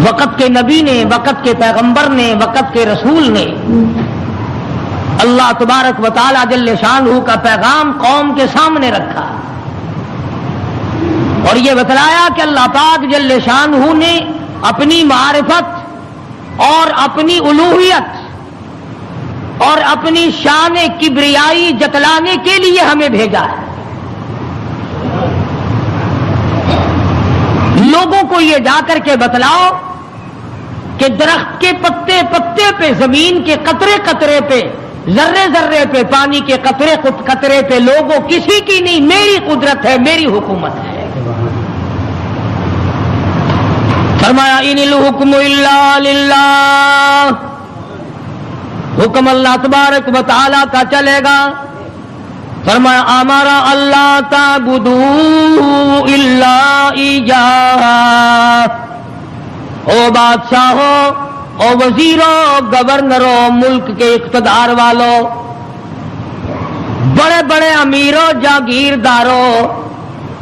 وقت کے نبی نے، وقت کے پیغمبر نے، وقت کے رسول نے اللہ تبارک و تعالی جل شانہ کا پیغام قوم کے سامنے رکھا اور یہ بتلایا کہ اللہ پاک جل شانہ نے اپنی معرفت اور اپنی الوہیت اور اپنی شان کبریائی جتلانے کے لیے ہمیں بھیجا ہے۔ لوگوں کو یہ جا کر کے بتلاؤ کہ درخت کے پتے پتے پہ، زمین کے قطرے قطرے پہ، ذرے ذرے پہ، پانی کے قطرے قطرے پہ لوگوں کسی کی نہیں، میری قدرت ہے، میری حکومت ہے۔ فرمایا ان الحکم الا للہ، حکم اللہ تبارک و تعالی کا چلے گا۔ فرمایا امر اللہ تعبدوا الا ایاہ، او بادشاہوں، او وزیروں، گورنروں، ملک کے اقتدار والوں، بڑے بڑے امیروں، جاگیرداروں،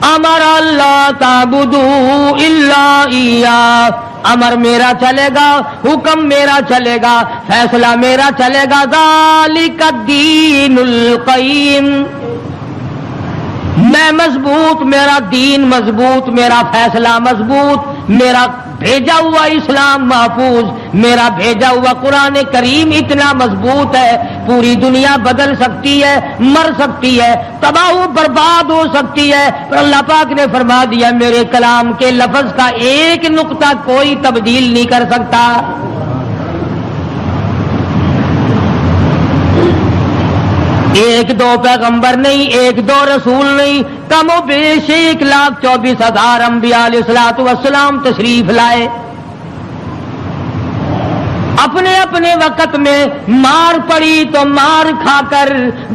امر اللہ تعبدوا الا ایاہ، امر میرا چلے گا، حکم میرا چلے گا، فیصلہ میرا چلے گا۔ ذالک الدین القیم، میں مضبوط، میرا دین مضبوط، میرا فیصلہ مضبوط، میرا بھیجا ہوا اسلام محفوظ، میرا بھیجا ہوا قرآن کریم اتنا مضبوط ہے، پوری دنیا بدل سکتی ہے، مر سکتی ہے، تباہ و برباد ہو سکتی ہے، پر اللہ پاک نے فرما دیا میرے کلام کے لفظ کا ایک نقطہ کوئی تبدیل نہیں کر سکتا۔ ایک دو پیغمبر نہیں، ایک دو رسول نہیں، کم و بیش 1,24,000 انبیاء علیہ الصلوۃ والسلام تشریف لائے۔ اپنے اپنے وقت میں مار پڑی تو مار کھا کر،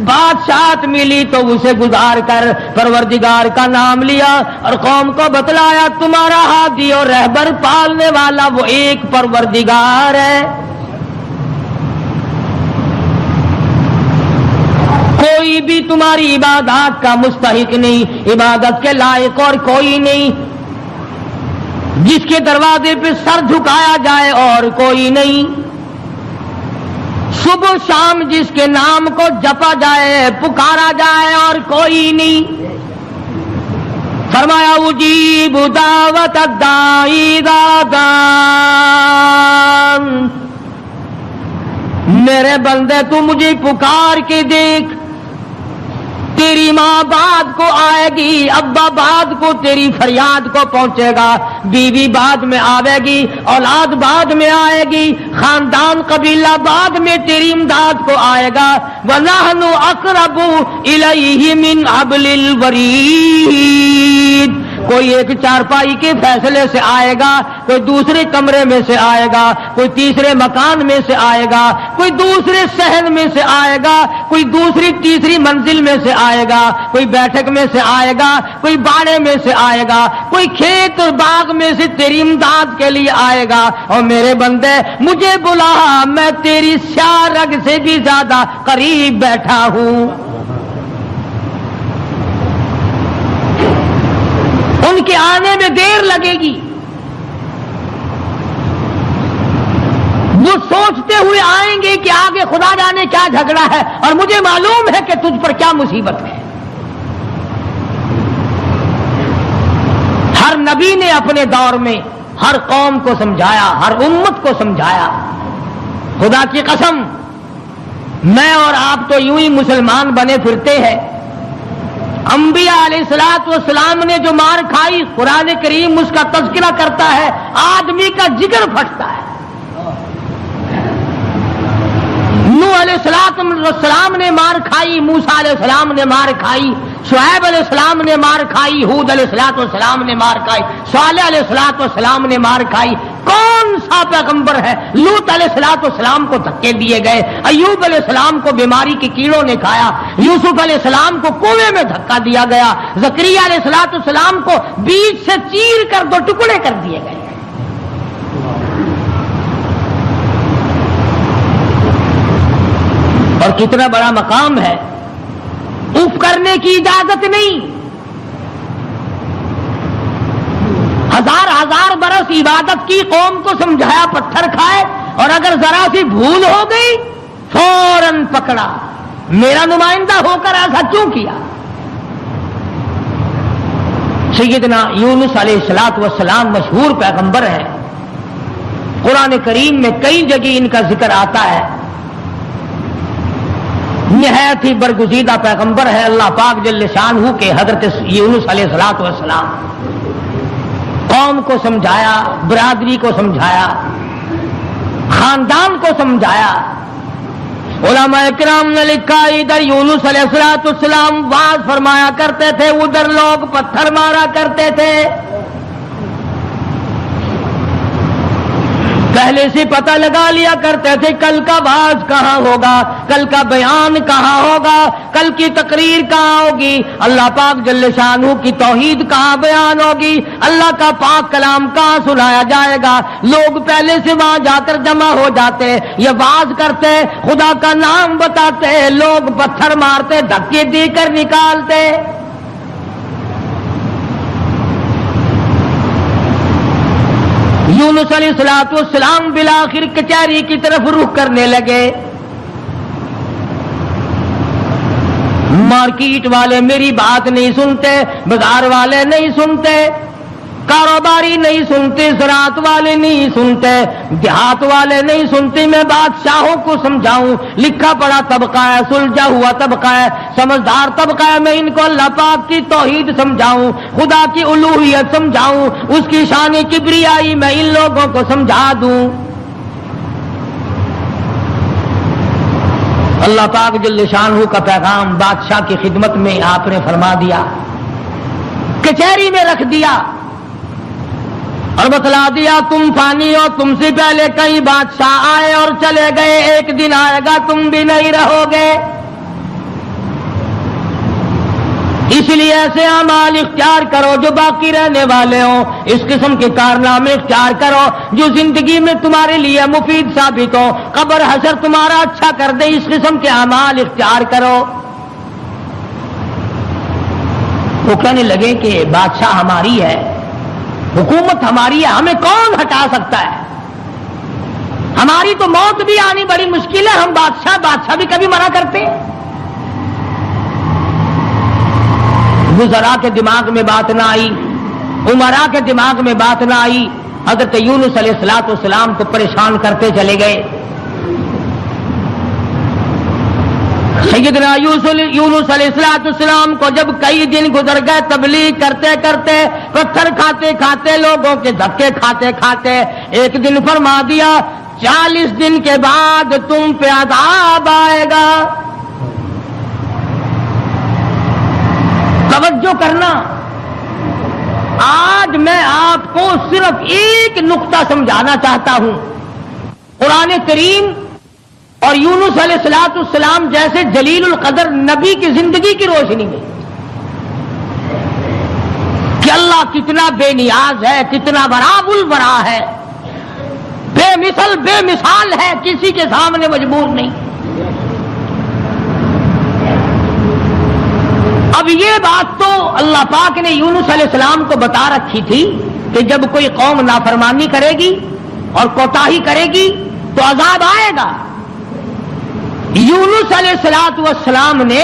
بادشاہت ملی تو اسے گزار کر پروردگار کا نام لیا اور قوم کو بتلایا تمہارا ہادی اور رہبر پالنے والا وہ ایک پروردگار ہے، کوئی بھی تمہاری عبادات کا مستحق نہیں، عبادت کے لائق اور کوئی نہیں، جس کے دروازے پہ سر جھکایا جائے اور کوئی نہیں، صبح شام جس کے نام کو جپا جائے، پکارا جائے اور کوئی نہیں۔ فرمایا اجیب دعوت الداعی اذا دعان، میرے بندے تو مجھے پکار کے دیکھ، تیری ماں بعد کو آئے گی، ابا بعد کو تیری فریاد کو پہنچے گا، بیوی بعد میں آئے گی، اولاد بعد میں آئے گی، خاندان قبیلہ بعد میں تیری امداد کو آئے گا۔ وَنَحْنُ أَقْرَبُ إِلَيْهِ مِنْ حَبْلِ الْوَرِيدِ، کوئی ایک چارپائی کے فیصلے سے آئے گا، کوئی دوسرے کمرے میں سے آئے گا، کوئی تیسرے مکان میں سے آئے گا، کوئی دوسرے صحن میں سے آئے گا، کوئی دوسری تیسری منزل میں سے آئے گا، کوئی بیٹھک میں سے آئے گا، کوئی باڑے میں سے آئے گا، کوئی کھیت اور باغ میں سے تیری امداد کے لیے آئے گا۔ اور میرے بندے مجھے بلا، میں تیری سیاہ رگ سے بھی زیادہ قریب بیٹھا ہوں۔ ان کے آنے میں دیر لگے گی، وہ سوچتے ہوئے آئیں گے کہ آگے خدا جانے کیا جھگڑا ہے اور مجھے معلوم ہے کہ تجھ پر کیا مصیبت ہے۔ ہر نبی نے اپنے دور میں ہر قوم کو سمجھایا، ہر امت کو سمجھایا۔ خدا کی قسم، میں اور آپ تو یوں ہی مسلمان بنے پھرتے ہیں، انبیاء علیہ الصلوۃ والسلام نے جو مار کھائی قرآن کریم اس کا تذکرہ کرتا ہے، آدمی کا جگر پھٹتا ہے۔ نوح علیہ السلام نے مار کھائی، موسیٰ علیہ السلام نے مار کھائی، شعیب علیہ السلام نے مار کھائی، ہود علیہ السلام نے مار کھائی، صالح علیہ السلام نے مار کھائی۔ کون سا پیغمبر ہے؟ لوط علیہ السلام کو دھکے دیے گئے، ایوب علیہ السلام کو بیماری کے کیڑوں نے کھایا، یوسف علیہ السلام کو کنویں میں دھکا دیا گیا، زکریا علیہ السلام کو بیچ سے چیر کر 2 ٹکڑے کر دیے گئے۔ اور کتنا بڑا مقام ہے، اف کرنے کی اجازت نہیں، ہزار ہزار برس عبادت کی، قوم کو سمجھایا پتھر کھائے، اور اگر ذرا سی بھول ہو گئی فوراً پکڑا، میرا نمائندہ ہو کر ایسا کیوں کیا؟ سیدنا یونس علیہ الصلوۃ والسلام مشہور پیغمبر ہیں، قرآن کریم میں کئی جگہ ان کا ذکر آتا ہے، نہایت ہی برگزیدہ پیغمبر ہے اللہ پاک جل شانہ کے حضرت یونس علیہ الصلوۃ والسلام۔ قوم کو سمجھایا، برادری کو سمجھایا، خاندان کو سمجھایا۔ علماء کرام نے لکھا ادھر یونس علیہ السلام واز فرمایا کرتے تھے، ادھر لوگ پتھر مارا کرتے تھے۔ پہلے سے پتہ لگا لیا کرتے تھے کل کا واز کہاں ہوگا، کل کا بیان کہاں ہوگا، کل کی تقریر کہاں ہوگی، اللہ پاک جل شانہ کی توحید کہاں بیان ہوگی، اللہ کا پاک کلام کہاں سنایا جائے گا۔ لوگ پہلے سے وہاں جا کر جمع ہو جاتے، یہ واز کرتے، خدا کا نام بتاتے، لوگ پتھر مارتے، دھکے دے کر نکالتے۔ یونس علیہ السلام بالآخر کچہری کی طرف رخ کرنے لگے۔ مارکیٹ والے میری بات نہیں سنتے، بازار والے نہیں سنتے، کاروباری نہیں سنتے، زراعت والے نہیں سنتے، دیہات والے نہیں سنتے، میں بادشاہوں کو سمجھاؤں، لکھا پڑھا طبقہ ہے، سلجھا ہوا طبقہ ہے، سمجھدار طبقہ ہے، میں ان کو اللہ پاک کی توحید سمجھاؤں، خدا کی الوہیت سمجھاؤں، اس کی شان کبریائی میں ان لوگوں کو سمجھا دوں۔ اللہ پاک جل شانہ کا پیغام بادشاہ کی خدمت میں آپ نے فرما دیا، کچہری میں رکھ دیا اور بتلا دیا تم فانی ہو، تم سے پہلے کئی بادشاہ آئے اور چلے گئے، ایک دن آئے گا تم بھی نہیں رہو گے، اس لیے ایسے اعمال اختیار کرو جو باقی رہنے والے ہوں، اس قسم کے کارنامے اختیار کرو جو زندگی میں تمہارے لیے مفید ثابت ہو، قبر حشر تمہارا اچھا کر دے، اس قسم کے اعمال اختیار کرو۔ وہ کہنے لگے کہ بادشاہ ہماری ہے، حکومت ہماری ہے، ہمیں کون ہٹا سکتا ہے، ہماری تو موت بھی آنی بڑی مشکل ہے، ہم بادشاہ بھی کبھی منع کرتے ہیں۔ وزراء کے دماغ میں بات نہ آئی، امراء کے دماغ میں بات نہ آئی، حضرت یونس علیہ السلام کو پریشان کرتے چلے گئے۔ سیدنا یونس علیہ السلام کو جب کئی دن گزر گئے تبلیغ کرتے کرتے، پتھر کھاتے کھاتے، لوگوں کے دھکے کھاتے کھاتے، ایک دن فرما دیا 40 دن کے بعد تم پہ عذاب آئے گا۔ توجہ کرنا، آج میں آپ کو صرف ایک نقطہ سمجھانا چاہتا ہوں، قرآن کریم اور یونس علیہ السلام جیسے جلیل القدر نبی کی زندگی کی روشنی میں کہ اللہ کتنا بے نیاز ہے، کتنا براب البرا ہے، بے مثال ہے، کسی کے سامنے مجبور نہیں۔ اب یہ بات تو اللہ پاک نے یونس علیہ السلام کو بتا رکھی تھی کہ جب کوئی قوم نافرمانی کرے گی اور کوتاہی کرے گی تو عذاب آئے گا۔ یونس علیہ السلام نے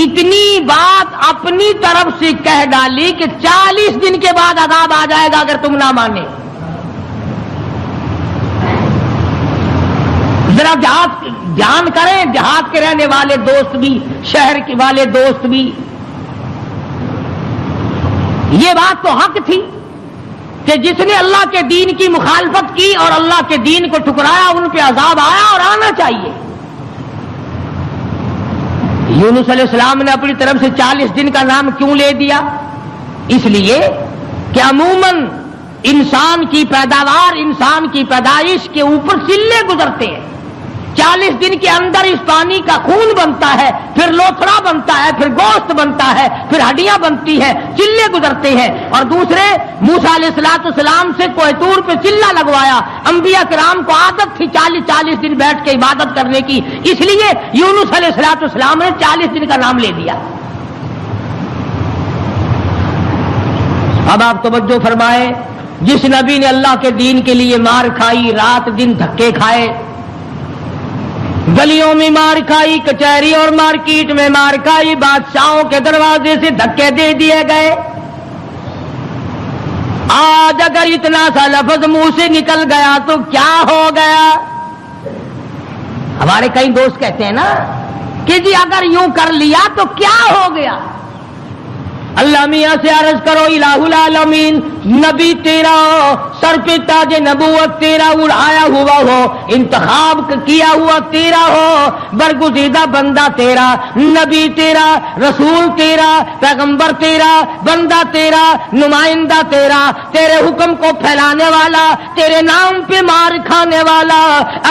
اتنی بات اپنی طرف سے کہہ ڈالی کہ 40 دن کے بعد عذاب آ جائے گا اگر تم نہ مانے۔ ذرا دھیان کریں، دیہات کے رہنے والے دوست بھی، شہر کے والے دوست بھی، یہ بات تو حق تھی کہ جس نے اللہ کے دین کی مخالفت کی اور اللہ کے دین کو ٹھکرایا ان پہ عذاب آیا اور آنا چاہیے۔ یونس علیہ السلام نے اپنی طرف سے 40 دن کا نام کیوں لے دیا؟ اس لیے کہ عموماً انسان کی پیداوار، انسان کی پیدائش کے اوپر چلے گزرتے ہیں۔ 40 دن کے اندر اس پانی کا خون بنتا ہے، پھر لوتھڑا بنتا ہے، پھر گوشت بنتا ہے، پھر ہڈیاں بنتی ہیں، چلے گزرتے ہیں۔ اور دوسرے موسیٰ علیہ السلام سے کوہ طور پہ چلہ لگوایا، انبیاء کرام کو عادت تھی 40 دن بیٹھ کے عبادت کرنے کی، اس لیے یونس علیہ السلام نے 40 دن کا نام لے دیا۔ اب آپ توجہ فرمائیں، جس نبی نے اللہ کے دین کے لیے مار کھائی، رات دن دھکے کھائے، گلیوں میں مار کھائی، کچہری اور مارکیٹ میں مار کھائی، بادشاہوں کے دروازے سے دھکے دے دیے گئے، آج اگر اتنا سا لفظ منہ سے نکل گیا تو کیا ہو گیا؟ ہمارے کئی دوست کہتے ہیں نا کہ جی اگر یوں کر لیا تو کیا ہو گیا؟ اللہ میاں سے عرض کرو الہ العالمین، نبی تیرا ہو، سر پہ تاج نبوت تیرا اڑایا ہوا ہو، انتخاب کیا ہوا تیرا ہو، برگزیدہ بندہ تیرا، نبی تیرا، رسول تیرا، پیغمبر تیرا، بندہ تیرا، نمائندہ تیرا، تیرے حکم کو پھیلانے والا، تیرے نام پہ مار کھانے والا،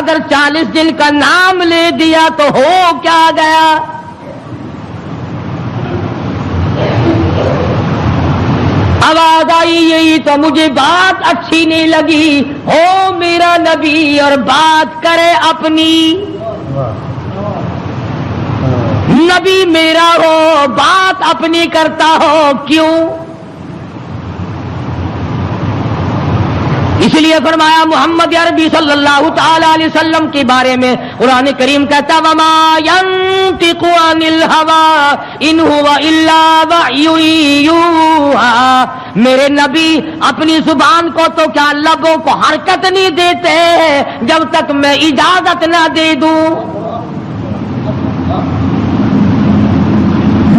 اگر 40 دن کا نام لے دیا تو ہو کیا گیا؟ آواز آئی یہی تو مجھے بات اچھی نہیں لگی، ہو میرا نبی اور بات کرے اپنی، نبی میرا ہو بات اپنی کرتا ہو کیوں؟ اس لیے فرمایا محمد عربی صلی اللہ تعالی علیہ وسلم کے بارے میں قرآن کریم کہتا وما ينطق عن الهوى ان هو الا وحی یوحی، میرے نبی اپنی زبان کو تو کیا لبوں کو حرکت نہیں دیتے جب تک میں اجازت نہ دے دوں۔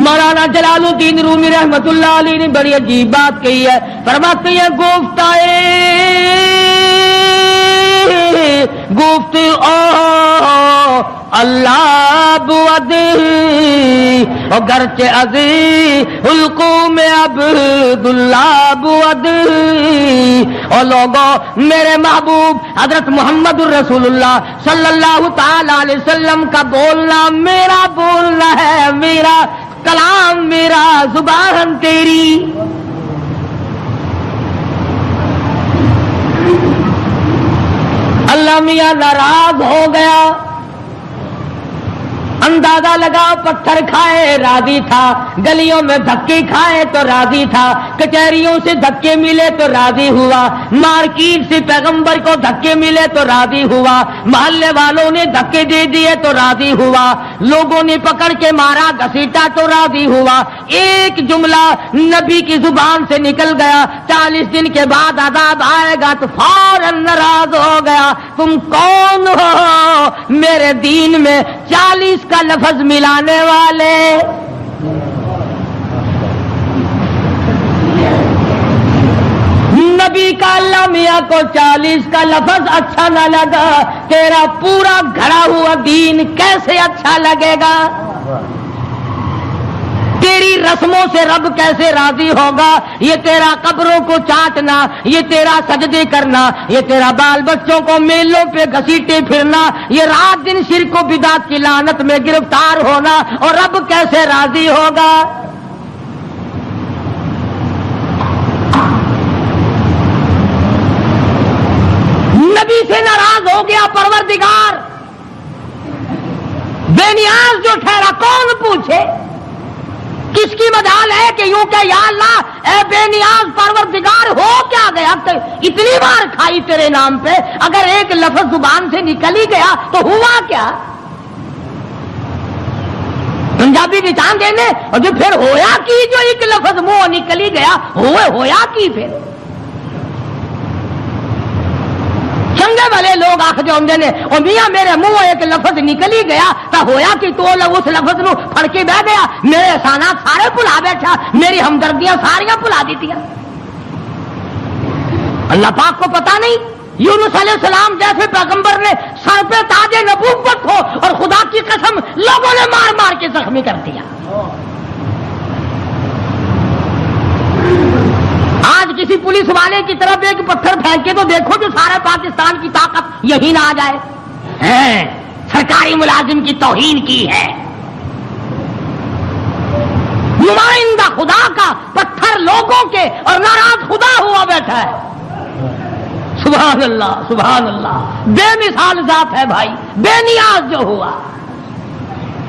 مولانا جلال الدین رومی رحمت اللہ علیہ نے بڑی عجیب بات کہی ہے، فرماتے ہیں گفت اللہ بود گرچہ عزی حلقوں میں عبداللہ بود، اور لوگوں میرے محبوب حضرت محمد الرسول اللہ صلی اللہ تعالی علیہ وسلم کا بولنا میرا بولنا ہے، میرا کلام میرا زبان تیری۔ اللہ میاں ناراض ہو گیا، اندازہ لگا پتھر کھائے راضی تھا، گلیوں میں دھکے کھائے تو راضی تھا، کچہریوں سے دھکے ملے تو راضی ہوا، مارکیٹ سے پیغمبر کو دھکے ملے تو راضی ہوا، محلے والوں نے دھکے دے دیے تو راضی ہوا، لوگوں نے پکڑ کے مارا گھسیٹا تو راضی ہوا، ایک جملہ نبی کی زبان سے نکل گیا 40 دن کے بعد عذاب آئے گا تو فوراً ناراض ہو گیا، تم کون ہو میرے دین میں 40 کا لفظ ملانے والے؟ نبی کا اللہ میاں کو 40 کا لفظ اچھا نہ لگا، تیرا پورا گھڑا ہوا دین کیسے اچھا لگے گا؟ تیری رسموں سے رب کیسے راضی ہوگا؟ یہ تیرا قبروں کو چاٹنا، یہ تیرا سجدے کرنا، یہ تیرا بال بچوں کو میلوں پہ گھسیٹے پھرنا، یہ رات دن شرک و بدعت کی لعنت میں گرفتار ہونا، اور رب کیسے راضی ہوگا؟ نبی سے ناراض ہو گیا پروردگار، بے نیاز جو ٹھہرا کون پوچھے؟ کس کی مجال ہے کہ یوں کہ یا اللہ اے بے نیاز پروردگار ہو کیا گیا؟ اتنی بار کھائی تیرے نام پہ، اگر ایک لفظ زبان سے نکل ہی گیا تو ہوا کیا؟ پنجابی نشان دینے اور جو پھر ہویا کی، جو ایک لفظ منہ نکل ہی گیا ہویا کی پھر چنگے والے لوگ آخ جو ہوندے نے اور میاں میرے منہ ایک لفظ نکل ہی گیا تو ہویا کہ تو اس لفظ نو پھڑ کے بہ گیا، میرے احسانات سارے بھلا بیٹھا، میری ہمدردیاں ساریاں بھلا دیتیاں۔ اللہ پاک کو پتا نہیں یونس علیہ السلام جیسے پیغمبر نے سر پہ تاج نبوت ہو اور خدا کی قسم لوگوں نے مار مار کے زخمی کر دیا۔ آج کسی پولیس والے کی طرف ایک پتھر پھینکے تو دیکھو جو سارا پاکستان کی طاقت یہی نہ آ جائے، سرکاری ملازم کی توہین کی ہے، نمائندہ خدا کا پتھر لوگوں کے اور ناراض خدا ہوا بیٹھا ہے۔ سبحان اللہ سبحان اللہ، بے مثال ذات ہے بھائی، بے نیاز جو ہوا،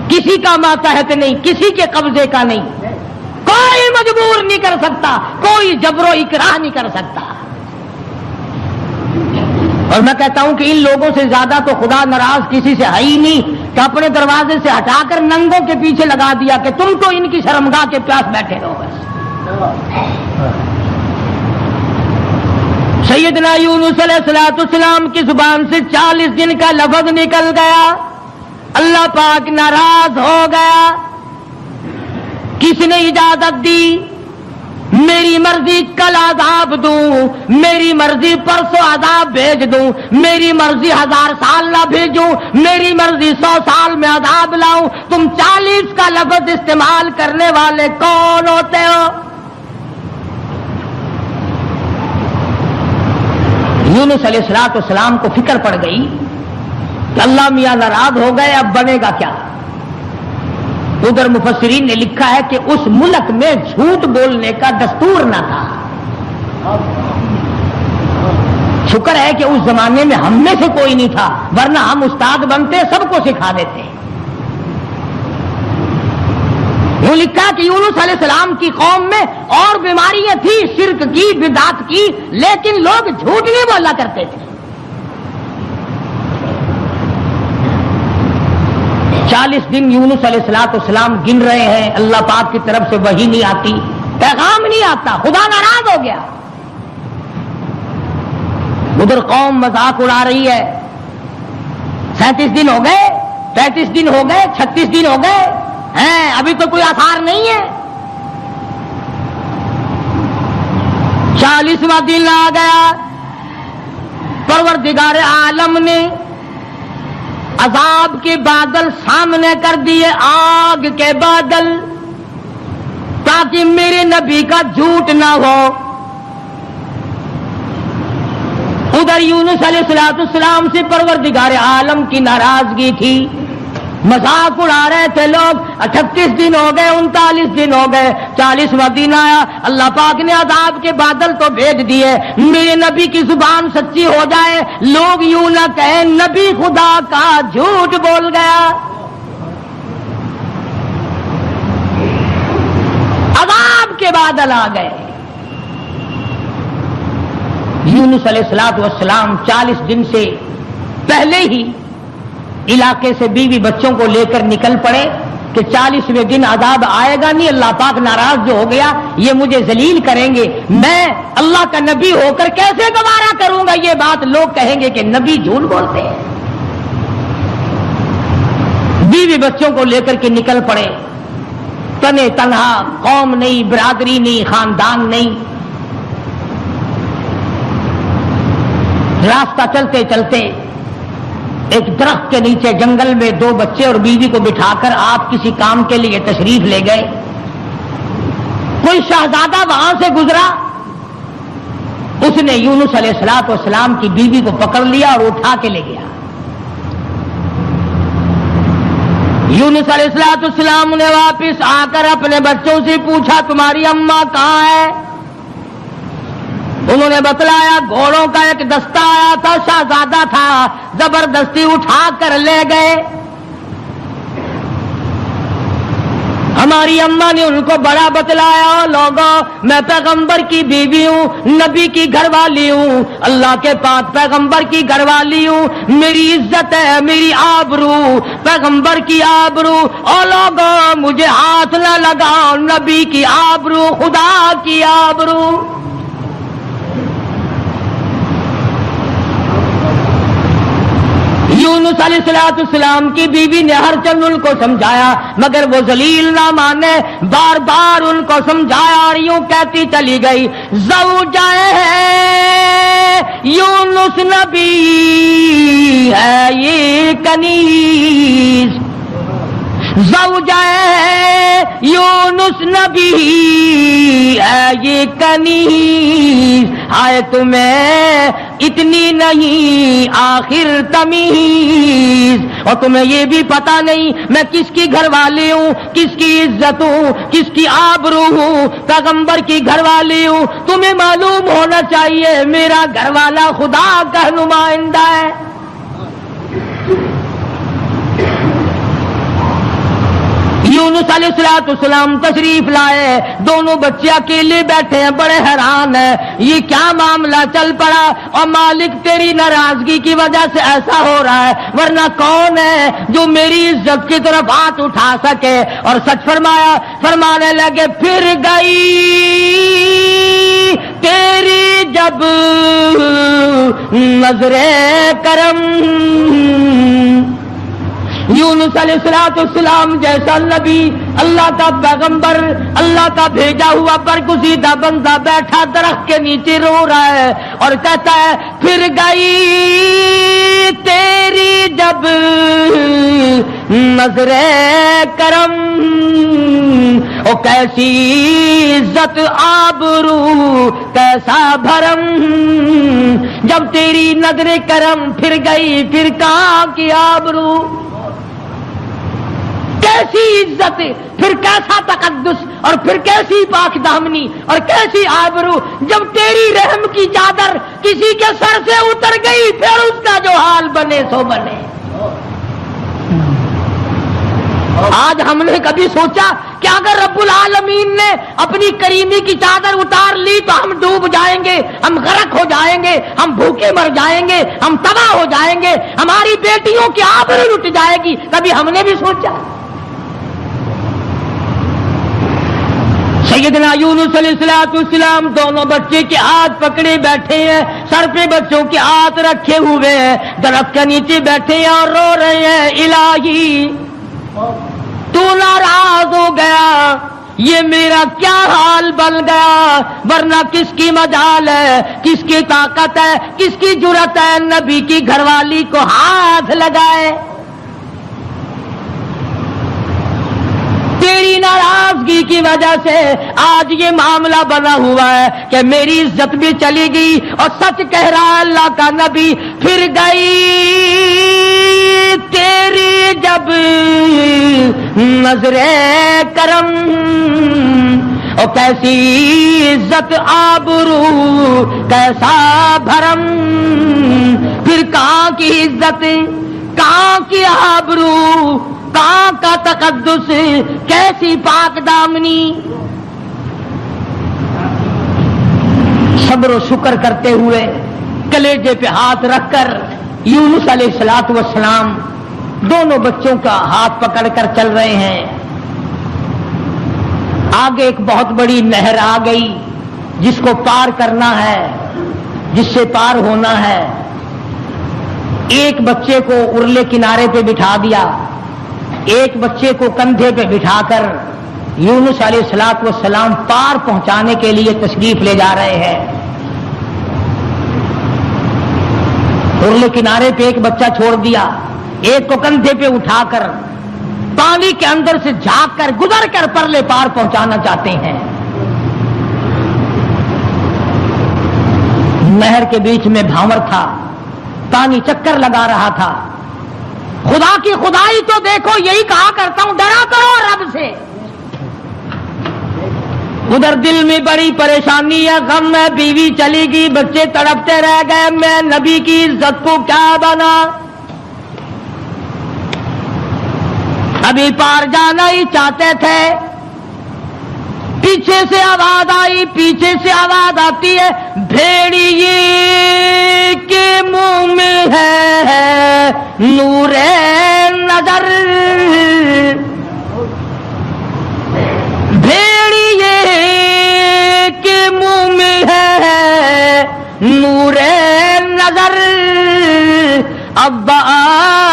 کسی کا ماتحت نہیں، کسی کے قبضے کا نہیں، کوئی مجبور نہیں کر سکتا، کوئی جبر و اکراہ نہیں کر سکتا۔ اور میں کہتا ہوں کہ ان لوگوں سے زیادہ تو خدا ناراض کسی سے ہے ہی نہیں کہ اپنے دروازے سے ہٹا کر ننگوں کے پیچھے لگا دیا کہ تم تو ان کی شرمگاہ کے پاس بیٹھے رہو بس. سیدنا یونس علیہ السلام کی زبان سے 40 دن کا لفظ نکل گیا. اللہ پاک ناراض ہو گیا. کس نے اجازت دی؟ میری مرضی کل عذاب دوں، میری مرضی پرسوں عذاب بھیج دوں، میری مرضی 1000 سال نہ بھیجوں، میری مرضی 100 سال میں عذاب لاؤں. تم 40 کا لفظ استعمال کرنے والے کون ہوتے ہو؟ یونس علیہ السلام کو فکر پڑ گئی کہ اللہ میاں ناراض ہو گئے، اب بنے گا کیا؟ ادھر مفسرین نے لکھا ہے کہ اس ملک میں جھوٹ بولنے کا دستور نہ تھا. شکر ہے کہ اس زمانے میں ہم میں سے کوئی نہیں تھا، ورنہ ہم استاد بنتے سب کو سکھا دیتے. وہ لکھا کہ یونس علیہ السلام کی قوم میں اور بیماریاں تھیں، شرک کی، بدعت کی، لیکن لوگ جھوٹ نہیں بولا کرتے تھے. 40 دن یونس علیہ السلام گن رہے ہیں، اللہ پاک کی طرف سے وحی نہیں آتی، پیغام نہیں آتا، خدا ناراض ہو گیا. ادھر قوم مذاق اڑا رہی ہے. 37 دن ہو گئے، 35 دن ہو گئے، 36 دن ہو گئے ہیں، ابھی تو کوئی آثار نہیں ہے. 40واں دن آ گیا. پروردگار عالم نے عذاب کے بادل سامنے کر دیے، آگ کے بادل، تاکہ میرے نبی کا جھوٹ نہ ہو. ادھر یونس علیہ السلام سے پروردگار عالم کی ناراضگی تھی، مذاق اڑا رہے تھے لوگ. 38 دن ہو گئے، 39 دن ہو گئے، 40واں دن آیا. اللہ پاک نے عذاب کے بادل تو بھیج دیے، میرے نبی کی زبان سچی ہو جائے، لوگ یوں نہ کہیں نبی خدا کا جھوٹ بول گیا. عذاب کے بادل آ گئے. یونس علیہ السلام 40 دن سے پہلے ہی علاقے سے بیوی بچوں کو لے کر نکل پڑے کہ 40ویں دن عذاب آئے گا نہیں، اللہ پاک ناراض جو ہو گیا یہ مجھے ذلیل کریں گے، میں اللہ کا نبی ہو کر کیسے گوارا کروں گا یہ بات، لوگ کہیں گے کہ نبی جھوٹ بولتے ہیں. بیوی بچوں کو لے کر کے نکل پڑے، تنے تنہا، قوم نہیں، برادری نہیں، خاندان نہیں. راستہ چلتے چلتے ایک درخت کے نیچے جنگل میں 2 بچے اور بیوی کو بٹھا کر آپ کسی کام کے لیے تشریف لے گئے. کوئی شہزادہ وہاں سے گزرا، اس نے یونس علیہ السلام کی بیوی کو پکڑ لیا اور اٹھا کے لے گیا. یونس علیہ السلام نے واپس آ کر اپنے بچوں سے پوچھا تمہاری اماں کہاں ہے؟ انہوں نے بتلایا گھوڑوں کا ایک دستہ آیا تھا، شہزادہ تھا، زبردستی اٹھا کر لے گئے. ہماری اماں نے ان کو بڑا بتلایا، لوگوں میں پیغمبر کی بیوی ہوں، نبی کی گھر والی ہوں، اللہ کے پاک پیغمبر کی گھر والی ہوں، میری عزت ہے، میری آبرو، پیغمبر کی آبرو، اور لوگوں مجھے ہاتھ نہ لگاؤ، نبی کی آبرو، خدا کی آبرو. یونس علیہ السلام کی بیوی نے ہر چند ان کو سمجھایا مگر وہ ذلیل نہ مانے، بار بار ان کو سمجھایا اور یوں کہتی چلی گئی زوجہ یونس نبی ہے یہ کنیز، زوجہ یونس نبی ہے یہ کنیز، ہائے تمہیں اتنی نہیں آخر تمیز، اور تمہیں یہ بھی پتا نہیں میں کس کی گھر والی ہوں، کس کی عزت ہوں، کس کی آبرو ہوں، پیغمبر کی گھر والی ہوں. تمہیں معلوم ہونا چاہیے میرا گھر والا خدا کا نمائندہ ہے. یونس علیہ السلام تشریف لائے، دونوں بچے اکیلے بیٹھے ہیں، بڑے حیران ہیں یہ کیا معاملہ چل پڑا، اور مالک تیری ناراضگی کی وجہ سے ایسا ہو رہا ہے، ورنہ کون ہے جو میری عزت کی طرف ہاتھ اٹھا سکے؟ اور سچ فرمانے لگے پھر گئی تیری جب نظر کرم۔ یونس علیہ السلام جیسا نبی، اللہ کا پیغمبر، اللہ کا بھیجا ہوا برگزیدہ بندہ بیٹھا درخت کے نیچے رو رہا ہے اور کہتا ہے پھر گئی تیری جب نظر کرم، او کیسی عزت آبرو کیسا بھرم، جب تیری نظر کرم پھر گئی پھر کہاں کی آبرو، کیسی عزت، پھر کیسا تقدس، اور پھر کیسی پاک دامنی اور کیسی آبرو، جب تیری رحم کی چادر کسی کے سر سے اتر گئی پھر اس کا جو حال بنے سو بنے۔ آج ہم نے کبھی سوچا کہ اگر رب العالمین نے اپنی کریمی کی چادر اتار لی تو ہم ڈوب جائیں گے، ہم غرق ہو جائیں گے، ہم بھوکے مر جائیں گے، ہم تباہ ہو جائیں گے، ہماری بیٹیوں کی آبرو لٹ جائے گی؟ کبھی ہم نے بھی سوچا؟ سیدنا یونس علیہ السلام دونوں بچے کے ہاتھ پکڑے بیٹھے ہیں، سر پہ بچوں کے ہاتھ رکھے ہوئے ہیں، درخت کے نیچے بیٹھے ہیں اور رو رہے ہیں الہی تو ناراض ہو گیا، یہ میرا کیا حال بن گیا، ورنہ کس کی مجال ہے، کس کی طاقت ہے، کس کی جرأت ہے نبی کی گھر والی کو ہاتھ لگائے؟ تیری ناراضگی کی وجہ سے آج یہ معاملہ بنا ہوا ہے کہ میری عزت بھی چلی گئی، اور سچ کہہ رہا اللہ کا نبی پھر گئی تیری جب نظر کرم، اور کیسی عزت آبرو کیسا بھرم، پھر کہاں کی عزت، کہاں کی آبرو، کہاں کا تقدس، کیسی پاک دامنی۔ صبر و شکر کرتے ہوئے کلیجے پہ ہاتھ رکھ کر یونس علیہ السلام دونوں بچوں کا ہاتھ پکڑ کر چل رہے ہیں۔ آگے ایک بہت بڑی نہر آ گئی جس کو پار کرنا ہے، جس سے پار ہونا ہے۔ ایک بچے کو ارلے کنارے پہ بٹھا دیا، ایک بچے کو کندھے پہ بٹھا کر یونس علیہ السلام پار پہنچانے کے لیے تشریف لے جا رہے ہیں۔ ارلے کنارے پہ ایک بچہ چھوڑ دیا، ایک کو کندھے پہ اٹھا کر پانی کے اندر سے جھانک کر گزر کر پرلے پار پہنچانا چاہتے ہیں۔ نہر کے بیچ میں بھاور تھا، پانی چکر لگا رہا تھا۔ خدا کی خدائی تو دیکھو، یہی کہا کرتا ہوں ڈرا کرو رب سے۔ ادھر دل میں بڑی پریشانی ہے، غم ہے، بیوی چلی گئی، بچے تڑپتے رہ گئے، میں نبی کی عزت کو کیا بنا، ابھی پار جانا ہی چاہتے تھے۔ پیچھے سے آواز آئی، پیچھے سے آواز آتی ہے، بھیڑیے کے منہ میں ہے نور نظر، بھیڑیے کے منہ میں ہے نور نظر، ابا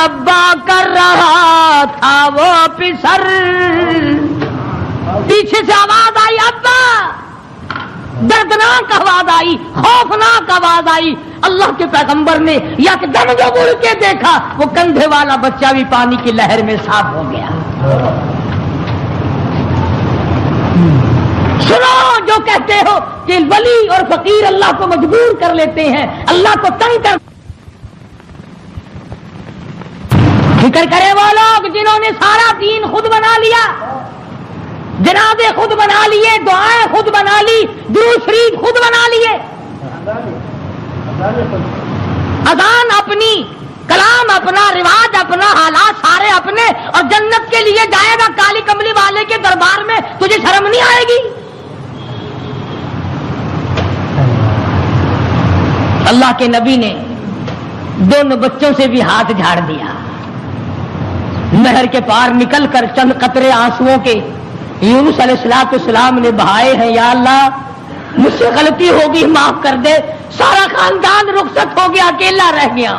ابا کر رہا تھا وہ پسر۔ پیچھے سے آواز آئی، ابا، دردناک آواز آئی، خوفناک آواز آئی۔ اللہ کے پیغمبر نے یک دم جو مڑ کے دیکھا، وہ کندھے والا بچہ بھی پانی کی لہر میں صاف ہو گیا۔ سنو جو کہتے ہو کہ ولی اور فقیر اللہ کو مجبور کر لیتے ہیں، اللہ کو تنگ کر، فکر کرے وہ لوگ جنہوں نے سارا دین خود بنا لیا، جنازے خود بنا لیے، دعائیں خود بنا لی، درود شریف خود بنا لیے، اذان اپنی، کلام اپنا، رواج اپنا، حالات سارے اپنے، اور جنت کے لیے جائے گا کالی کملی والے کے دربار میں، تجھے شرم نہیں آئے گی؟ اللہ کے نبی نے دونوں بچوں سے بھی ہاتھ جھاڑ دیا، نہر کے پار نکل کر چند قطرے آنسوؤں کے یونس علیہ السلام نے بہائے ہیں۔ یا اللہ مجھ سے غلطی ہوگی، معاف کر دے، سارا خاندان رخصت ہو گیا، اکیلا رہ گیا،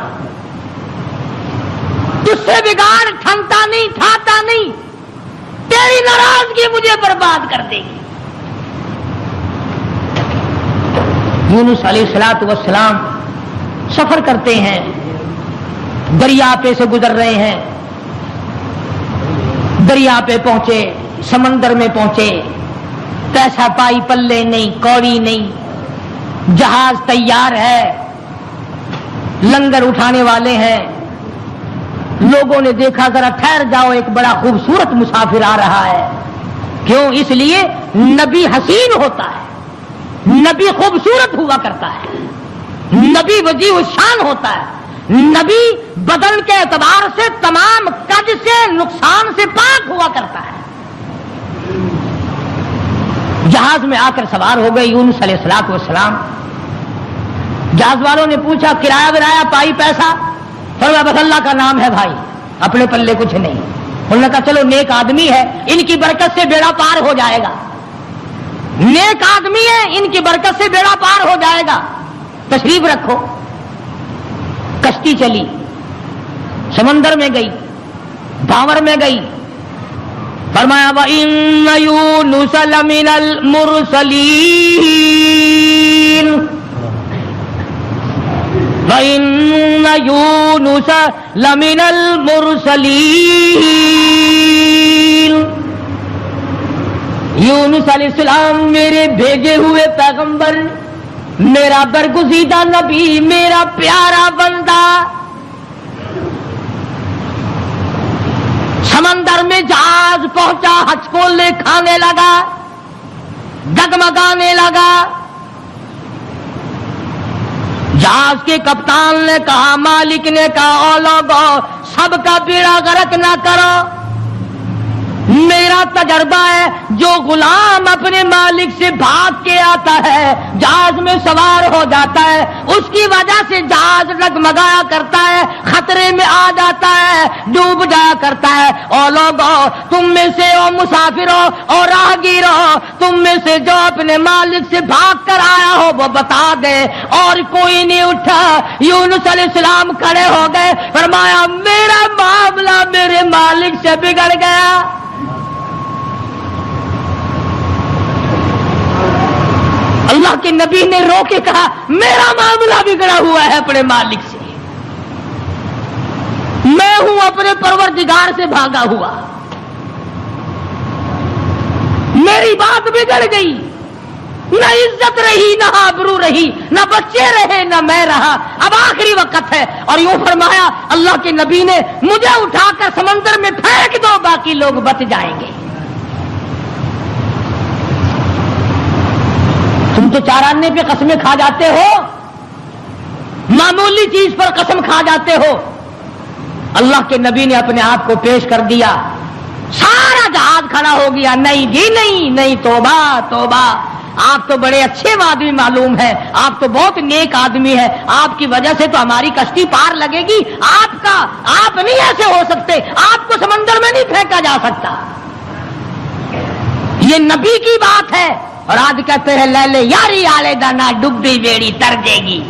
تجھ سے بگاڑ ٹھنتا نہیں، ٹھاتا نہیں، تیری ناراضگی مجھے برباد کر دے گی۔ یونس علیہ السلام سفر کرتے ہیں، دریا پہ سے گزر رہے ہیں، دریا پہ پہنچے، سمندر میں پہنچے، پیسہ پائی پلے نہیں، کوڑی نہیں، جہاز تیار ہے، لنگر اٹھانے والے ہیں۔ لوگوں نے دیکھا ذرا ٹھہر جاؤ، ایک بڑا خوبصورت مسافر آ رہا ہے۔ کیوں؟ اس لیے نبی حسین ہوتا ہے، نبی خوبصورت ہوا کرتا ہے، نبی وجیہ الشان ہوتا ہے، نبی بدن کے اعتبار سے تمام قد سے، نقصان سے پاک ہوا کرتا ہے۔ جہاز میں آ کر سوار ہو گئے یونس علیہ السلام۔ جہاز والوں نے پوچھا کرایہ ورایہ پائی پیسہ؟ فرمایا بس اللہ کا نام ہے بھائی، اپنے پلے کچھ نہیں۔ انہوں نے کہا چلو نیک آدمی ہے، ان کی برکت سے بیڑا پار ہو جائے گا، نیک آدمی ہے، ان کی برکت سے بیڑا پار ہو جائے گا، تشریف رکھو۔ کشتی چلی، سمندر میں گئی، بھاور میں گئی، فرمایا وَإِنَّ يُونُسَ لَمِنَ الْمُرْسَلِينَ وَإِنَّ يُونُسَ لَمِنَ الْمُرْسَلِينَ یونس علیہ السلام میرے بھیجے ہوئے پیغمبر، میرا برگزیدہ نبی، میرا پیارا بندہ۔ سمندر میں جہاز پہنچا، ہچکولے کھانے لگا، ڈگمگانے لگا۔ جہاز کے کپتان نے کہا، مالک نے کہا، او لوگو سب کا بیڑا غرق نہ کرو، میرا تجربہ ہے جو غلام اپنے مالک سے بھاگ کے آتا ہے، جہاز میں سوار ہو جاتا ہے، اس کی وجہ سے جہاز ڈگمگایا کرتا ہے، خطرے میں آ جاتا ہے، ڈوب جایا کرتا ہے۔ اور لوگوں تم میں سے او مسافروں اور راہگیروں، تم میں سے جو اپنے مالک سے بھاگ کر آیا ہو وہ بتا دے۔ اور کوئی نہیں اٹھا۔ یونس علیہ السلام کھڑے ہو گئے، فرمایا میرا معاملہ میرے مالک سے بگڑ گیا۔ اللہ کے نبی نے رو کے کہا میرا معاملہ بگڑا ہوا ہے اپنے مالک سے، میں ہوں اپنے پروردگار سے بھاگا ہوا، میری بات بگڑ گئی، نہ عزت رہی، نہ آبرو رہی، نہ بچے رہے، نہ میں رہا، اب آخری وقت ہے۔ اور یوں فرمایا اللہ کے نبی نے مجھے اٹھا کر سمندر میں پھینک دو، باقی لوگ بچ جائیں گے۔ تم تو چاراننے پہ قسمیں کھا جاتے ہو، معمولی چیز پر قسم کھا جاتے ہو۔ اللہ کے نبی نے اپنے آپ کو پیش کر دیا، سارا جہاز کھڑا ہو گیا۔ نہیں جی نہیں، نہیں، توبہ توبہ، آپ تو بڑے اچھے آدمی معلوم ہے، آپ تو بہت نیک آدمی ہے، آپ کی وجہ سے تو ہماری کشتی پار لگے گی، آپ نہیں ایسے ہو سکتے، آپ کو سمندر میں نہیں پھینکا جا سکتا۔ یہ نبی کی بات ہے۔ اور آج کہتے ہیں لے لے یاری آلے دانا ڈبی بیڑی تر جے گی۔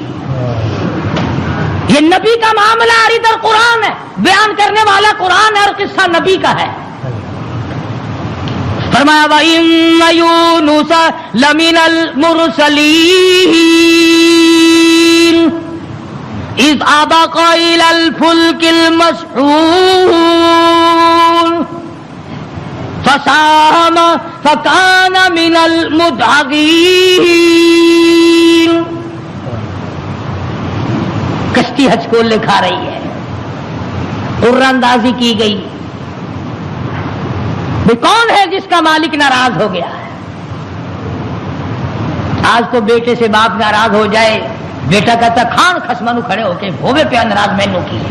یہ نبی کا معاملہ ادھر قرآن ہے، بیان کرنے والا قرآن ہے اور قصہ نبی کا ہے۔ فرمایا وَإِنَّ يُونُسَ لَمِنَ الْمُرْسَلِينَ إِذْ أَبَقَ إِلَى الْفُلْكِ الْمَشْحُونِ فَسَاهَمَ فَكَانَ مِنَ الْمُدْحَضِينَ۔ کشتی ہچکولے کھا رہی ہے، عرہ اندازی کی گئی، وہ کون ہے جس کا مالک ناراض ہو گیا ہے؟ آج تو بیٹے سے باپ ناراض ہو جائے، بیٹا کہتا کھان خسمانو کھڑے ہو کے ہوے پہ ناراض مینو کی ہے،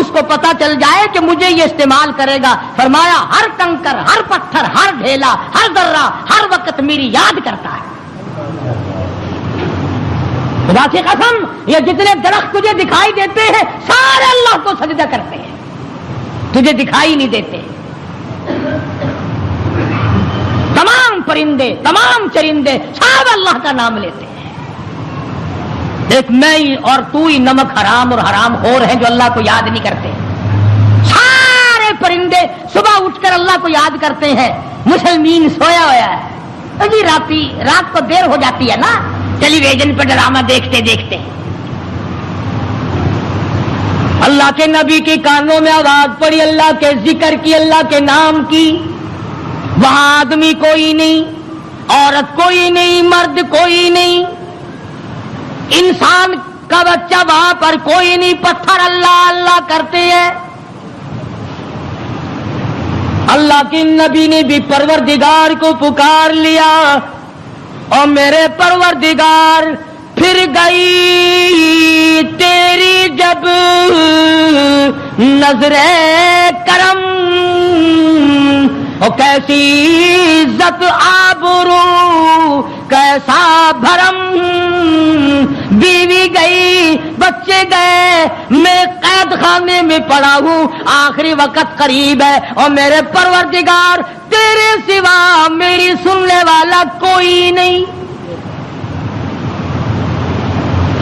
اس کو پتا چل جائے کہ مجھے یہ استعمال کرے گا. فرمایا ہر کنکر، ہر پتھر، ہر ڈھیلا، ہر ذرہ ہر وقت میری یاد کرتا ہے. خدا کی قسم یہ جتنے درخت تجھے دکھائی دیتے ہیں سارے اللہ کو سجدہ کرتے ہیں، تجھے دکھائی نہیں دیتے. تمام پرندے، تمام چرندے سب اللہ کا نام لیتے ہیں. ایک میں ہی اور تو ہی نمک حرام اور حرام خور ہیں جو اللہ کو یاد نہیں کرتے. سارے پرندے صبح اٹھ کر اللہ کو یاد کرتے ہیں. مسلمین سویا ہوا ہے جی، رات کو دیر ہو جاتی ہے نا ٹیلی ویژن پہ ڈرامہ دیکھتے دیکھتے. اللہ کے نبی کے کانوں میں آواز پڑی، اللہ کے ذکر کی، اللہ کے نام کی. وہاں آدمی کوئی نہیں، عورت کوئی نہیں، مرد کوئی نہیں، انسان کا بچہ وہاں پر کوئی نہیں. پتھر اللہ اللہ کرتے ہیں. اللہ کے نبی نے بھی پروردگار کو پکار لیا، اور میرے پروردگار پھر گئی تیری جب نظر کرم، اور کیسی عزت آبرو کیسا بھرم. بیوی گئی، بچے گئے، میں قید خانے میں پڑا ہوں، آخری وقت قریب ہے، اور میرے پروردگار تیرے سوا میری سننے والا کوئی نہیں.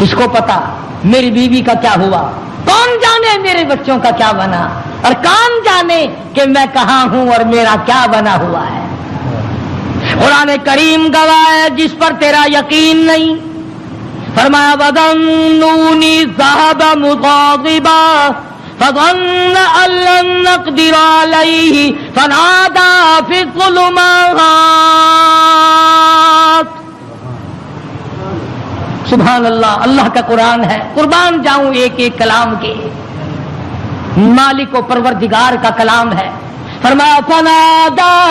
کس کو پتا میری بیوی کا کیا ہوا؟ کون جانے میرے بچوں کا کیا بنا؟ اور کون جانے کہ میں کہاں ہوں اور میرا کیا بنا ہوا ہے؟ قرآن کریم گواہ ہے جس پر تیرا یقین نہیں. فرمایا وَظَنُّونِي ذَهَبَ مُغَاضِبًا فَظَنَّ أَن لَّن نَّقْدِرَ عَلَيْهِ فَنَادَىٰ فِي الظُّلُمَاتِ. سبحان اللہ، اللہ کا قرآن ہے. قربان جاؤں ایک ایک کلام کے. مالک و پروردگار کا کلام ہے. فرمایا فَنَادَىٰ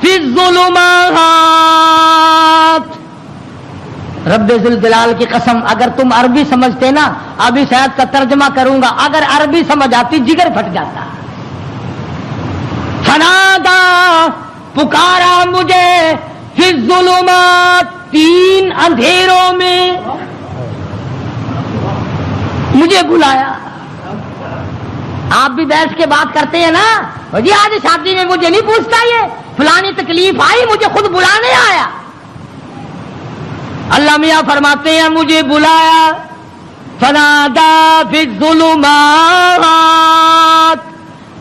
فِي الظُّلُمَاتِ. رب ذوالجلال کی قسم اگر تم عربی سمجھتے نا، ابھی شاید کا ترجمہ کروں گا، اگر عربی سمجھ آتی جگر پھٹ جاتا. فنادا پکارا مجھے، فی الظلمات تین اندھیروں میں مجھے بلایا. آپ بھی بیٹھ کے بات کرتے ہیں نا، جی آج شادی میں مجھے نہیں پوچھتا، یہ فلانی تکلیف آئی مجھے خود بلانے آیا. اللہ میاں فرماتے ہیں مجھے بلایا. فنادا فی الظلمات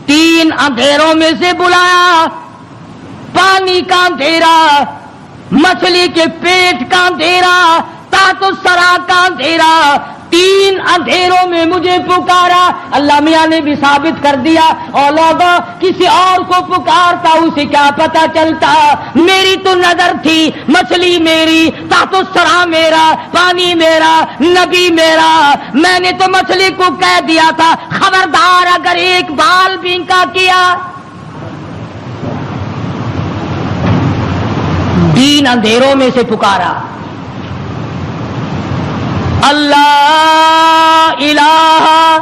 تین اندھیروں میں سے بلایا. پانی کا اندھیرا، مچھلی کے پیٹ کا اندھیرا، تحت الثری کا اندھیرا، تین اندھیروں میں مجھے پکارا. اللہ میاں نے بھی ثابت کر دیا، اور لوگوں کسی اور کو پکارتا اسے کیا پتا چلتا. میری تو نظر تھی، مچھلی میری، تحت الثری میرا، پانی میرا، نبی میرا. میں نے تو مچھلی کو کہہ دیا تھا خبردار اگر ایک بال بھی کا کیا. تین اندھیروں میں سے پکارا. اللہ الہ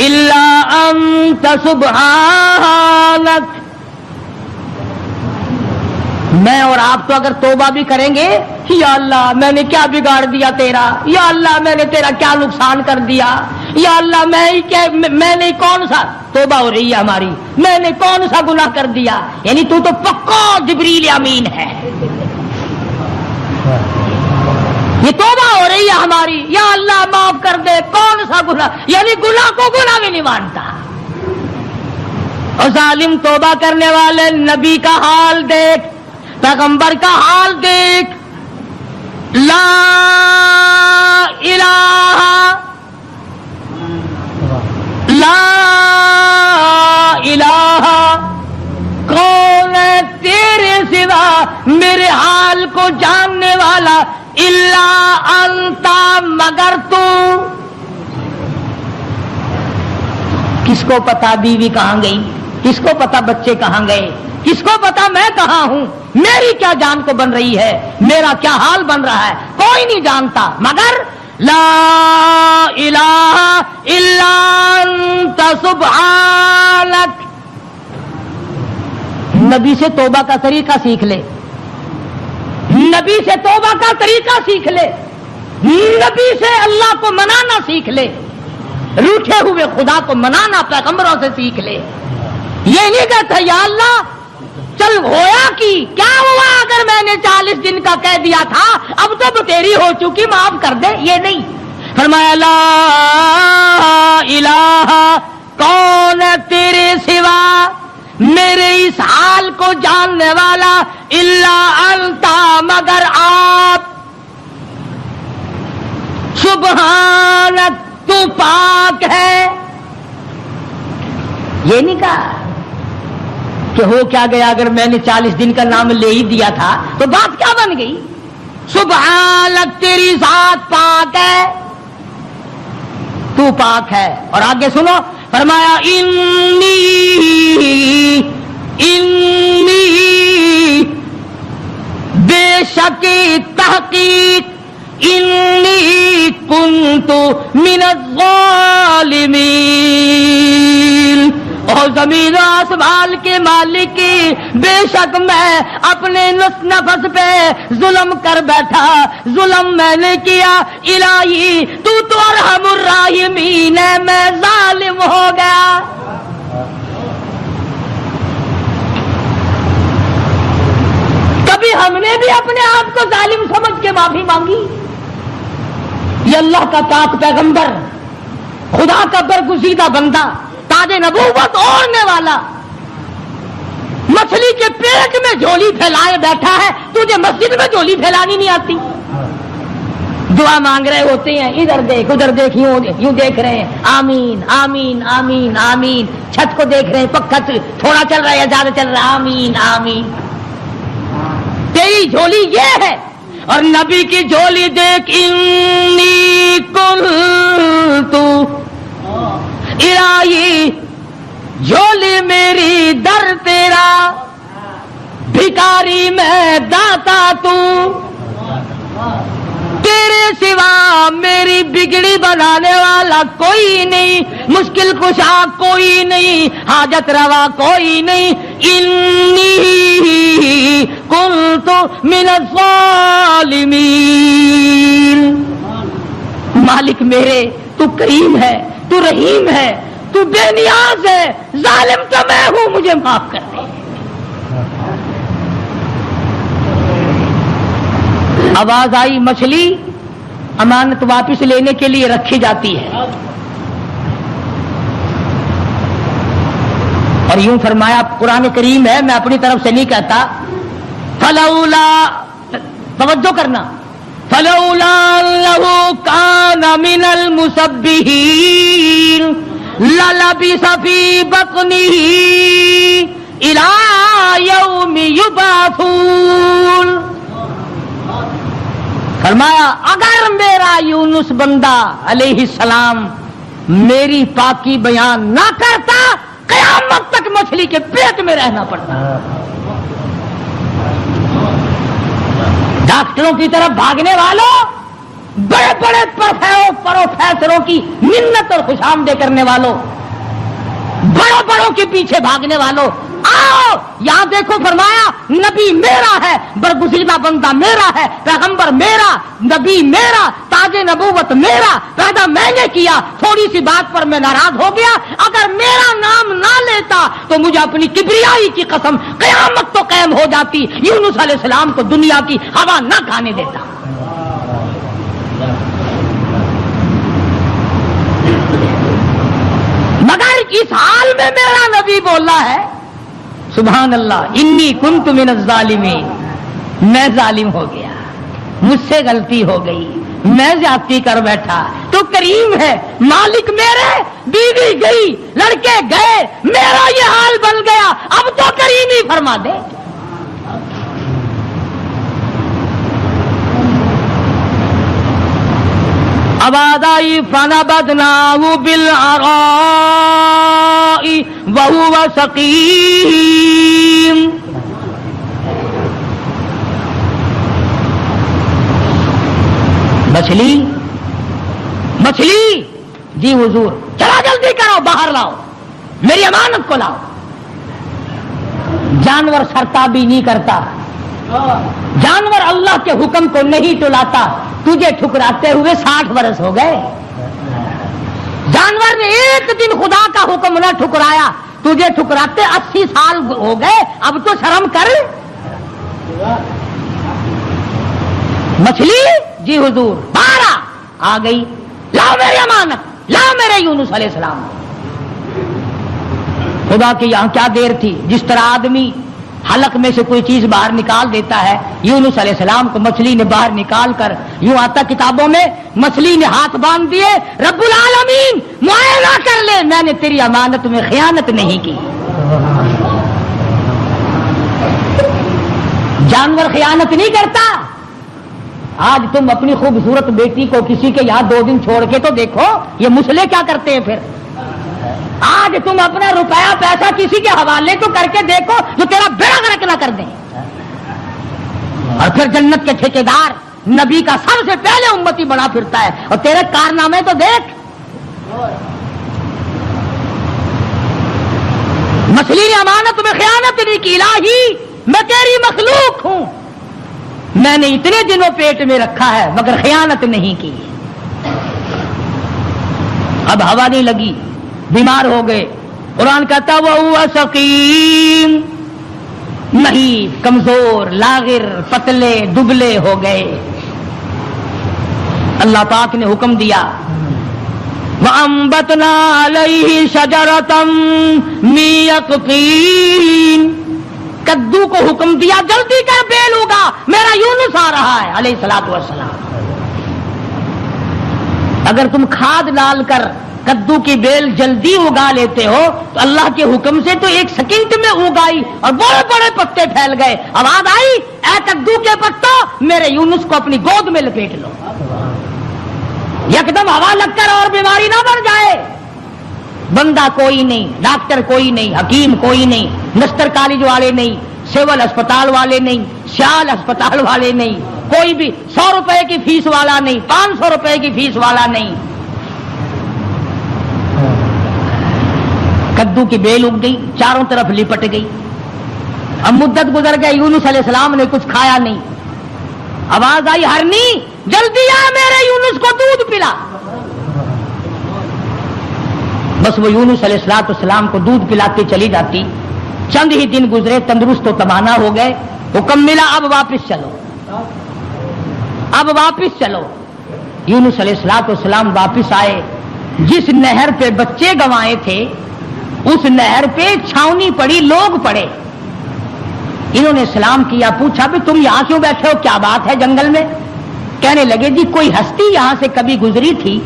الا انت سبحانک. میں اور آپ تو اگر توبہ بھی کریں گے، یا اللہ میں نے کیا بگاڑ دیا تیرا، یا اللہ میں نے تیرا کیا نقصان کر دیا، یا اللہ میں نے کون سا توبہ ہو رہی ہے ہماری، میں نے کون سا گناہ کر دیا. یعنی تو پکا جبریل امین ہے. یہ توبہ ہو رہی ہے ہماری، یا اللہ معاف کر دے، کون سا گناہ، یعنی گناہ کو گناہ بھی نہیں مانتا. اور ظالم توبہ کرنے والے نبی کا حال دیکھ، پیغمبر کا حال دیکھ. لا الہ لا الہ کون ہے تیرے سوا میرے حال کو جاننے والا، الا انتا مگر تو. کس کو پتا بیوی کہاں گئی، کس کو پتا بچے کہاں گئے، کس کو پتا میں کہاں ہوں، میری کیا جان کو بن رہی ہے، میرا کیا حال بن رہا ہے، کوئی نہیں جانتا مگر لا الہ الا انت فسبحانک، نبی سے توبہ کا طریقہ سیکھ لے، نبی سے توبہ کا طریقہ سیکھ لے، نبی سے اللہ کو منانا سیکھ لے، روٹھے ہوئے خدا کو منانا پیغمبروں سے سیکھ لے۔ یہ نہیں کہتا یا اللہ چل ہویا کی کیا ہوا اگر میں نے 40 دن کا کہہ دیا تھا، اب تو تیری ہو چکی معاف کر دے، یہ نہیں۔ فرمایا لا الہ، کون ہے تیرے سوا میرے اس حال کو جاننے والا، الا انتا، مگر آپ، سبحانک، تو پاک ہے۔ یہ نہیں کہا کہ ہو کیا گیا اگر میں نے 40 دن کا نام لے ہی دیا تھا تو بات کیا بن گئی؟ سبحانک، تیری ذات پاک ہے، تو پاک ہے۔ اور آگے سنو، فرمایا انی بے شک تحقیق، انی کنت من الظالمین، اور زمین و آسمان کے مالک کی، بے شک میں اپنے نفس پہ ظلم کر بیٹھا، ظلم میں نے کیا، الہی تو ارحم الراحمین ہے، میں ظالم ہو گیا۔ کبھی ہم نے بھی اپنے آپ کو ظالم سمجھ کے معافی مانگی؟ یہ اللہ کا پاک پیغمبر، خدا کا برگزیدہ بندہ، تاج نبوت اوڑھنے والا، مچھلی کے پیٹ میں جھولی پھیلائے بیٹھا ہے، تجھے مسجد میں جھولی پھیلانی نہیں آتی؟ دعا مانگ رہے ہوتے ہیں، ادھر دیکھ ادھر دیکھ، یوں دیکھ رہے ہیں، آمین آمین آمین آمین، چھت کو دیکھ رہے ہیں، پکا تھوڑا چل رہا ہے یا زیادہ چل رہا ہے، آمین آمین۔ تیری جھولی یہ ہے، اور نبی کی جھولی دیکھ، انی کنت، الہی جھولی میری در تیرا، بھکاری میں داتا تو، تیرے سوا میری بگڑی بنانے والا کوئی نہیں، مشکل کشا کوئی نہیں، حاجت روا کوئی نہیں، انی کنت من الظالمین۔ مالک میرے تو کریم ہے، تو رحیم ہے، تو بے نیاز ہے، ظالم تو میں ہوں، مجھے معاف کر دے۔ آواز آئی، مچھلی امانت واپس لینے کے لیے رکھی جاتی ہے، اور یوں فرمایا، قرآن کریم ہے، میں اپنی طرف سے نہیں کہتا، فلولا، توجہ کرنا، فلولا انہ کان من المسبحین للبث فی بطنہ الی یوم یبعثون۔ فرمایا اگر میرا یونس بندہ علیہ السلام میری پاکی بیان نہ کرتا، قیامت تک مچھلی کے پیٹ میں رہنا پڑتا۔ ڈاکٹروں کی طرف بھاگنے والوں، بڑے بڑے پروفیسروں کی منت اور خوشامدے کرنے والوں، بڑوں بڑوں کے پیچھے بھاگنے والوں، آؤ یہاں دیکھو، فرمایا نبی میرا ہے، برگزیدہ بندہ میرا ہے، پیغمبر میرا، نبی میرا، تاج نبوت میرا، پیدا میں نے کیا، تھوڑی سی بات پر میں ناراض ہو گیا، اگر میرا نام نہ لیتا تو مجھے اپنی کبریائی کی قسم قیامت تو قائم ہو جاتی، یونس علیہ السلام کو دنیا کی ہوا نہ کھانے دیتا۔ مگر اس حال میں میرا نبی بولا ہے، سبحان اللہ، انی کنت من الظالمین، میں ظالم ہو گیا، مجھ سے غلطی ہو گئی، میں زیادتی کر بیٹھا، تو کریم ہے، مالک میرے، بیوی گئی، لڑکے گئے، میرا یہ حال بن گیا، اب تو کریم ہی فرما دے۔ آواز آئی، فنبذناہ بالعراء وہو سقیم۔ مچھلی جی حضور، چلا جلدی کرو، باہر لاؤ۔ میری امانت کو لاؤ. جانور سرتابی نہیں کرتا, جانور اللہ کے حکم کو نہیں ٹلاتا. تجھے ٹھکراتے ہوئے 60 برس ہو گئے. جانور نے ایک دن خدا کا حکم نہ ٹھکرایا, تجھے ٹھکراتے 80 سال ہو گئے. اب تو شرم کر. مچھلی جی حضور 12 آ گئی, لاؤ میری امانت, لاؤ میرے یونس علیہ السلام. خدا کے یہاں کیا دیر تھی. جس طرح آدمی حلق میں سے کوئی چیز باہر نکال دیتا ہے, یونس علیہ السلام کو مچھلی نے باہر نکال کر, یوں آتا کتابوں میں, مچھلی نے ہاتھ باندھ دیے, رب العالمین معائنہ کر لے, میں نے تیری امانت میں خیانت نہیں کی. جانور خیانت نہیں کرتا. آج تم اپنی خوبصورت بیٹی کو کسی کے یہاں 2 دن چھوڑ کے تو دیکھو, یہ مسلے کیا کرتے ہیں. پھر آج تم اپنا روپیہ پیسہ کسی کے حوالے تو کر کے دیکھو جو تیرا بیڑا غرق نہ کر دیں. اور پھر جنت کے ٹھیکیدار نبی کا سب سے پہلے امتی بنا پھرتا ہے, اور تیرے کارنامے تو دیکھ. مچھلی نے امانت میں خیانت نہیں کی. الہی میں تیری مخلوق ہوں, میں نے اتنے دنوں پیٹ میں رکھا ہے مگر خیانت نہیں کی. اب ہوا نہیں لگی, بیمار ہو گئے. قرآن کہتا وہ سقیم, نہیں کمزور, لاغر, پتلے دبلے ہو گئے. اللہ پاک نے حکم دیا, وَأَنبَتْنَا عَلَيْهِ شَجَرَةً مِّن يَقْطِينٍ, کدو کو حکم دیا جلدی کر بیل ہوگا, میرا یونس آ رہا ہے علیہ الصلوۃ والسلام. اگر تم کھاد ڈال کر کدو کی بیل جلدی اگا لیتے ہو تو اللہ کے حکم سے تو 1 سیکنڈ میں اگائی اور بڑے بڑے پتے پھیل گئے. آواز آئی, اے کدو کے پتوں میرے یونس کو اپنی گود میں لپیٹ لو. یکدم ہوا لگ کر اور بیماری نہ بڑھ جائے. بندہ کوئی نہیں, ڈاکٹر کوئی نہیں, حکیم کوئی نہیں, نستر کالج والے نہیں, سول اسپتال والے نہیں, سیال اسپتال والے نہیں, کوئی بھی 100 روپے کی فیس والا نہیں, 500 روپے کی فیس والا نہیں. کدو کی بیل اگ گئی, چاروں طرف لپٹ گئی. اب مدت گزر گئی, یونس علیہ السلام نے کچھ کھایا نہیں. آواز آئی, ہرنی جلدی آ میرے یونس کو دودھ پلا. بس وہ یونس علیہ السلام کو دودھ پلاتے چلی جاتی. چند ہی دن گزرے, تندرست و توانا ہو گئے. حکم ملا اب واپس چلو, اب واپس چلو. یونس علیہ السلام واپس آئے. جس نہر پہ بچے گنوائے تھے اس نہر پہ چھاونی پڑی, لوگ پڑے. انہوں نے سلام کیا, پوچھا بھی تم یہاں کیوں بیٹھے ہو, کیا بات ہے جنگل میں. کہنے لگے جی کوئی ہستی یہاں سے کبھی گزری تھی,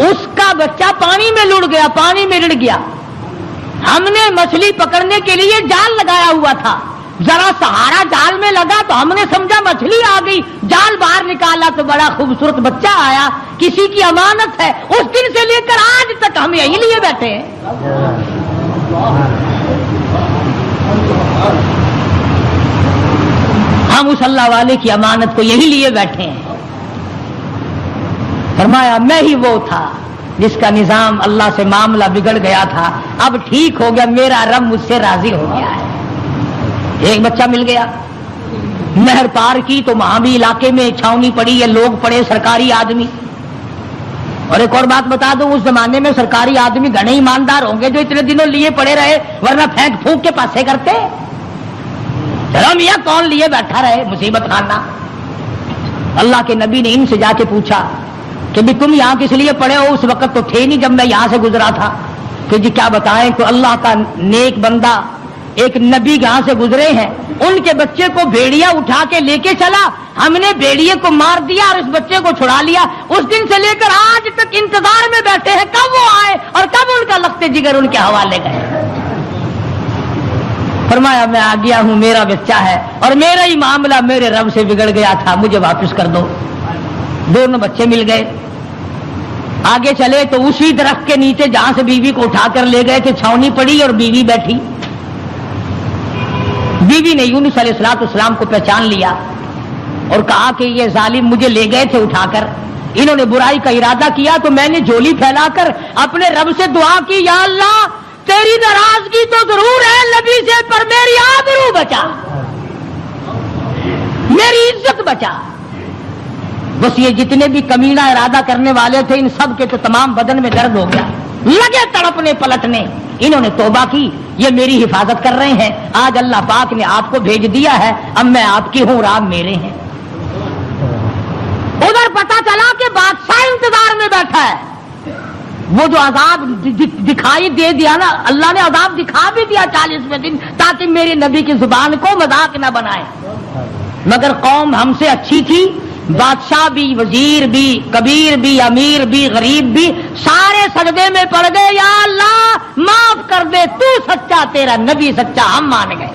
اس کا بچہ پانی میں لڑ گیا, پانی میں رڑ گیا. ہم نے مچھلی پکڑنے کے لیے جال لگایا ہوا تھا, ذرا سہارا جال میں لگا تو ہم نے سمجھا مچھلی آ گئی, جال باہر نکالا تو بڑا خوبصورت بچہ آیا. کسی کی امانت ہے, اس دن سے لے کر آج تک ہم یہی لیے بیٹھے ہیں. ہم اس اللہ والے کی امانت کو یہی لیے بیٹھے ہیں. فرمایا میں ہی وہ تھا جس کا نظام اللہ سے معاملہ بگڑ گیا تھا, اب ٹھیک ہو گیا, میرا رب مجھ سے راضی ہو گیا ہے. ایک بچہ مل گیا, نہر پار کی تو وہاں بھی علاقے میں چھاونی پڑی ہے, لوگ پڑے, سرکاری آدمی. اور ایک اور بات بتا دوں, اس زمانے میں سرکاری آدمی گھنے ایماندار ہوں گے جو اتنے دنوں لیے پڑے رہے, ورنہ پھینک پھونک کے پاسے کرتے. چلو میاں کون لیے بیٹھا رہے, مصیبت خانہ. اللہ کے نبی نے ان سے جا کے پوچھا کہ بھی تم یہاں کس لیے پڑے ہو, اس وقت تو تھے نہیں جب میں یہاں سے گزرا تھا. کہ جی کیا بتائیں, کہ اللہ کا نیک بندہ ایک نبی یہاں سے گزرے ہیں, ان کے بچے کو بھیڑیا اٹھا کے لے کے چلا, ہم نے بھیڑیے کو مار دیا اور اس بچے کو چھڑا لیا. اس دن سے لے کر آج تک انتظار میں بیٹھے ہیں کب وہ آئے اور کب ان کا لخت جگر ان کے حوالے گئے. فرمایا میں آ گیا ہوں, میرا بچہ ہے اور میرا ہی معاملہ میرے رب سے بگڑ گیا تھا, مجھے واپس کر دو. دونوں بچے مل گئے. آگے چلے تو اسی درخت کے نیچے جہاں سے بیوی کو اٹھا کر لے گئے تھے چھاونی پڑی اور بیوی بیٹھی. بیوی نے یونس علیہ السلام کو پہچان لیا اور کہا کہ یہ ظالم مجھے لے گئے تھے اٹھا کر, انہوں نے برائی کا ارادہ کیا تو میں نے جھولی پھیلا کر اپنے رب سے دعا کی, یا اللہ تیری ناراضگی تو ضرور ہے نبی سے، پر میری آبرو بچا، میری عزت بچا۔ بس یہ جتنے بھی کمینہ ارادہ کرنے والے تھے ان سب کے تو تمام بدن میں درد ہو گیا، لگے تڑپنے پلٹنے۔ انہوں نے توبہ کی، یہ میری حفاظت کر رہے ہیں، آج اللہ پاک نے آپ کو بھیج دیا ہے، اب میں آپ کی ہوں اور آپ میرے ہیں۔ ادھر پتا چلا کہ بادشاہ انتظار میں بیٹھا ہے، وہ جو عذاب دکھائی دے دیا نا، اللہ نے عذاب دکھا بھی دیا 40ویں دن، تاکہ میری نبی کی زبان کو مذاق نہ بنائے۔ مگر قوم ہم سے اچھی تھی، بادشاہ بھی، وزیر بھی، کبیر بھی، امیر بھی، غریب بھی، سارے سجدے میں پڑ گئے، یا اللہ معاف کر دے، تو سچا، تیرا نبی سچا، ہم مان گئے۔